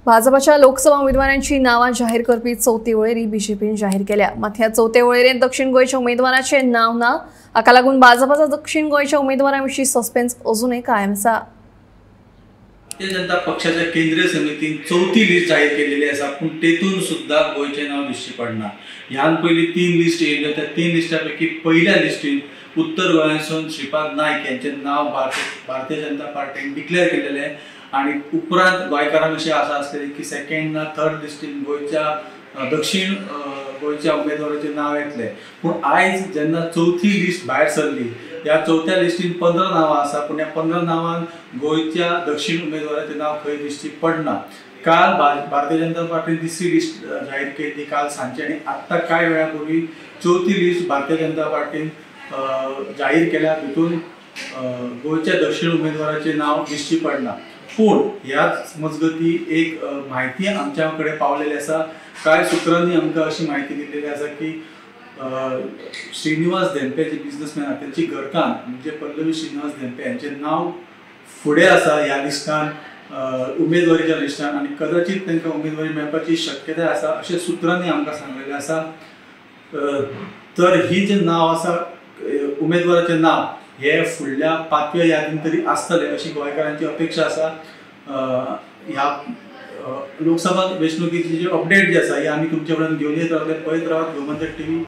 भाजपच्या लोकसभा उमेदवारांची नावं जाहीर करपी चौथी वळेरी बीजेपीन जाहीर केल्या। मात ह्या चौथ्या वळेरेंत दक्षिण गोंयच्या उमेदवाराचे नाव ना, हाका लागून भाजपचा दक्षिण गोंयच्या उमेदवारांविशीं सस्पेन्स अजूनय कायम आसा। भारतीय जनता पक्षाच्या केंद्रीय समितीन चौथी लिस्ट जाहीर केलेली आसा, पण तेतून सुद्धा गोयचे नाव दिश्टी पडना। ह्यान पयली 3 लिस्ट येयल्यो, त्या 3 लिस्टापैकी पहिल्या लिस्टीन उत्तर गोंयासून श्रीपाद नायक यांचे नाव भारतीय जनता पार्टीन डिक्लेअर केलेले आणि उपरांत गोंयकारांक अशें आशा आसलेली की सेकंड ना थर्ड लिस्टीन गोंयच्या दक्षिण गोंयच्या उमेदवाराचे नाव येतले। पूण आयज जेन्ना चौथी लिस्ट भायर सरली, या चौथ्या लिस्टीन 15 नावां आसा, पूण ह्या 15 नावांन गोंयच्या दक्षिण उमेदवाराचे नाव खंय दिश्टी पडना। काल भारतीय जनता पार्टीन तिसरी लिस्ट जाहीर केली काल सांजची, आणि आत्ता कांय वेळा पूर्वी चौथी लिस्ट भारतीय जनता पार्टीन जाहीर केल्या। तितून गोंयच्या दक्षिण उमेदवाराचे नाव दिश्टी पडना। पूण ह्याच मजगती एक माहिती आमच्या कडेन पावलेली आसा। कांय सुत्रांनी आमकां अशी माहिती दिलेली आसा की श्रीनिवास धेंपे जे बिझनेसमॅन आसा त्यांची घरकान्न म्हणजे पल्लवी श्रीनिवास धेंपे यांचे नाव फुडें आसा ह्या लिस्टान, उमेदवारीच्या लिस्टान, आणि कदाचित तांकां उमेदवारी मेळपाची शक्यताय आसा अशें सुत्रांनी आमकां सांगलेलें आसा। तर ही जे नाव आसा उमेदवाराचे नाव हे फुडल्या 5व्या यादीन तरी आसतले अशी गोंयकारांची अपेक्षा आसा। ह्या लोकसभा वेंचणुकीची जी अपडेट जी आसा ही आमी तुमचे कडेन घेवन येत रावतले। पळयत रावात गोमंतक टीव्ही।